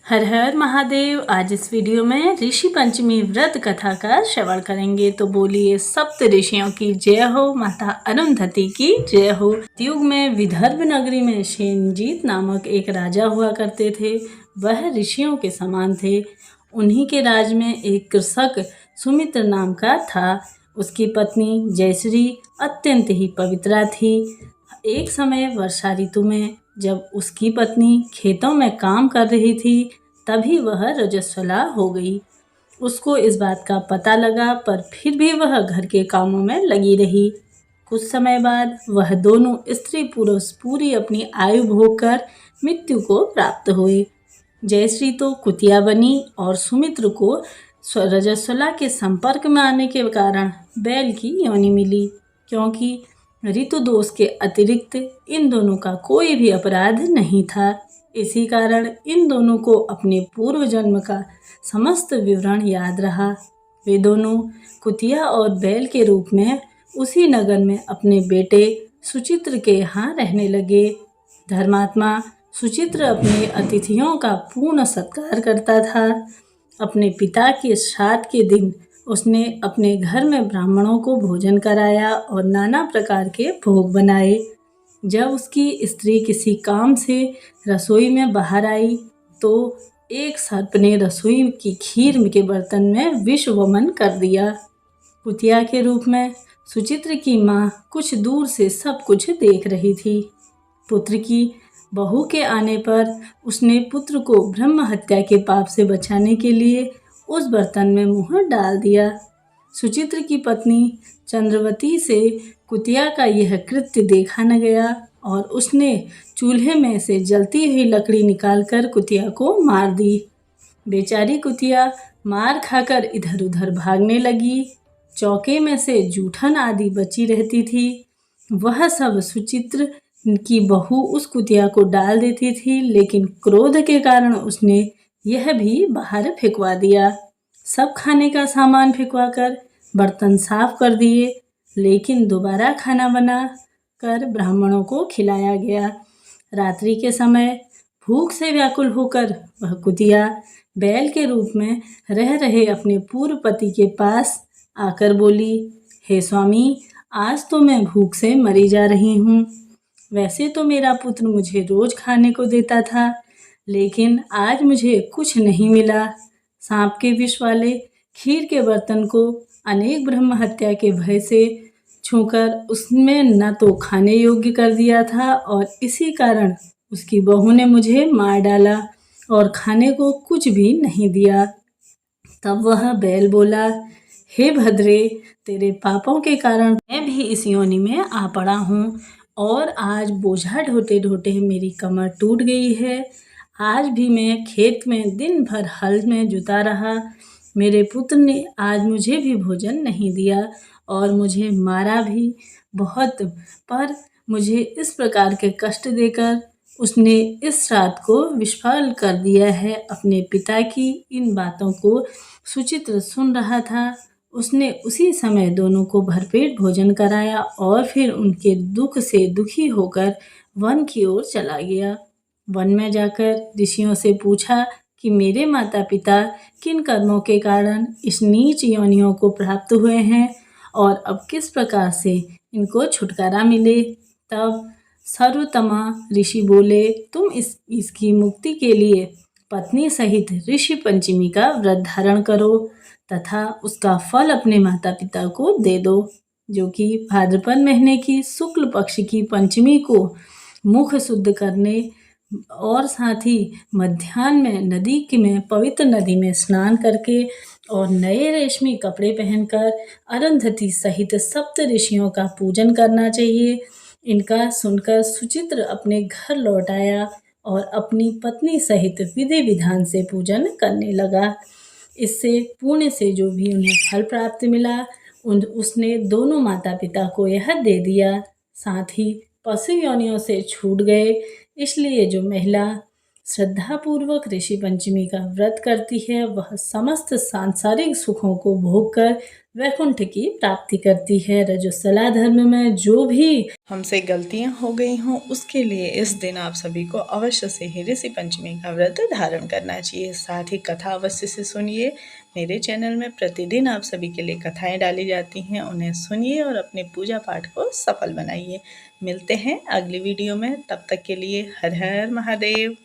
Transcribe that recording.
हर हर महादेव। आज इस वीडियो में ऋषि पंचमी व्रत कथा का श्रवण करेंगे। तो बोलिए सप्त ऋषियों की जय हो, माता अरुंधति की जय हो। युग में विदर्भ नगरी में शेनजीत नामक एक राजा हुआ करते थे। वह ऋषियों के समान थे। उन्हीं के राज में एक कृषक सुमित्र नाम का था। उसकी पत्नी जयश्री अत्यंत ही पवित्रा थी। एक समय वर्षा ऋतु में जब उसकी पत्नी खेतों में काम कर रही थी, तभी वह रजस्वला हो गई। उसको इस बात का पता लगा, पर फिर भी वह घर के कामों में लगी रही। कुछ समय बाद वह दोनों स्त्री पुरुष पूरी अपनी आयु भोग कर मृत्यु को प्राप्त हुए। जयश्री तो कुतिया बनी और सुमित्र को रजस्वला के संपर्क में आने के कारण बैल की योनि मिली, क्योंकि ऋतु दोष के अतिरिक्त इन दोनों का कोई भी अपराध नहीं था। इसी कारण इन दोनों को अपने पूर्व जन्म का समस्त विवरण याद रहा। वे दोनों कुतिया और बैल के रूप में उसी नगर में अपने बेटे सुचित्र के यहाँ रहने लगे। धर्मात्मा सुचित्र अपने अतिथियों का पूर्ण सत्कार करता था। अपने पिता के श्राद्ध के दिन उसने अपने घर में ब्राह्मणों को भोजन कराया और नाना प्रकार के भोग बनाए। जब उसकी स्त्री किसी काम से रसोई में बाहर आई, तो एक सर्प ने रसोई की खीर के बर्तन में विष वमन कर दिया। कुतिया के रूप में सुचित्र की माँ कुछ दूर से सब कुछ देख रही थी। पुत्र की बहू के आने पर उसने पुत्र को ब्रह्म हत्या के पाप से बचाने के लिए उस बर्तन में मुँह डाल दिया। सुचित्र की पत्नी चंद्रवती से कुतिया का यह कृत्य देखा न गया और उसने चूल्हे में से जलती हुई लकड़ी निकालकर कुतिया को मार दी। बेचारी कुतिया मार खाकर इधर उधर भागने लगी। चौके में से जूठन आदि बची रहती थी। वह सब सुचित्र की बहू उस कुतिया को डाल देती थी, लेकिन क्रोध के कारण उसने यह भी बाहर फेंकवा दिया। सब खाने का सामान फेंकवा कर बर्तन साफ कर दिए, लेकिन दोबारा खाना बना कर ब्राह्मणों को खिलाया गया। रात्रि के समय भूख से व्याकुल होकर वह कुतिया बैल के रूप में रह रहे अपने पूर्व पति के पास आकर बोली, हे स्वामी, आज तो मैं भूख से मरी जा रही हूँ। वैसे तो मेरा पुत्र मुझे रोज खाने को देता था, लेकिन आज मुझे कुछ नहीं मिला। सांप के विष वाले खीर के बर्तन को अनेक ब्रह्म हत्या के भय से छूकर उसमें न तो खाने योग्य कर दिया था, और इसी कारण उसकी बहू ने मुझे मार डाला और खाने को कुछ भी नहीं दिया। तब वह बैल बोला, हे भद्रे, तेरे पापों के कारण मैं भी इस योनि में आ पड़ा हूँ, और आज बोझा ढोते ढोते मेरी कमर टूट गई है। आज भी मैं खेत में दिन भर हल में जुता रहा। मेरे पुत्र ने आज मुझे भी भोजन नहीं दिया और मुझे मारा भी बहुत, पर मुझे इस प्रकार के कष्ट देकर उसने इस श्राद्ध को विफल कर दिया है। अपने पिता की इन बातों को सुचित्र सुन रहा था। उसने उसी समय दोनों को भरपेट भोजन कराया और फिर उनके दुख से दुखी होकर वन की ओर चला गया। वन में जाकर ऋषियों से पूछा कि मेरे माता पिता किन कर्मों के कारण इस नीच योनियों को प्राप्त हुए हैं और अब किस प्रकार से इनको छुटकारा मिले। तब सर्वतमा ऋषि बोले, तुम इसकी मुक्ति के लिए पत्नी सहित ऋषि पंचमी का व्रत धारण करो तथा उसका फल अपने माता पिता को दे दो, जो कि भाद्रपद महीने की शुक्ल पक्ष की पंचमी को मुख शुद्ध करने और साथ ही मध्याह्न में नदी में पवित्र नदी में स्नान करके और नए रेशमी कपड़े पहनकर अरुंधति सहित सप्त ऋषियों का पूजन करना चाहिए। इनका सुनकर सुचित्र अपने घर लौट आया और अपनी पत्नी सहित विधि विधान से पूजन करने लगा। इससे पुण्य से जो भी उन्हें फल प्राप्त मिला, उसने दोनों माता पिता को यह दे दिया। साथ ही पशु योनियों से छूट गए। इसलिए जो महिला श्रद्धापूर्वक ऋषि पंचमी का व्रत करती है वह समस्त सांसारिक सुखों को भोग कर वैकुंठ की प्राप्ति करती है। रजस्वला धर्म में जो भी हमसे गलतियां हो गई हों उसके लिए इस दिन आप सभी को अवश्य से ही ऋषि पंचमी का व्रत धारण करना चाहिए। साथ ही कथा अवश्य से सुनिए। मेरे चैनल में प्रतिदिन आप सभी के लिए कथाएं डाली जाती हैं, उन्हें सुनिए और अपने पूजा पाठ को सफल बनाइए। मिलते हैं अगली वीडियो में, तब तक के लिए हर हर महादेव।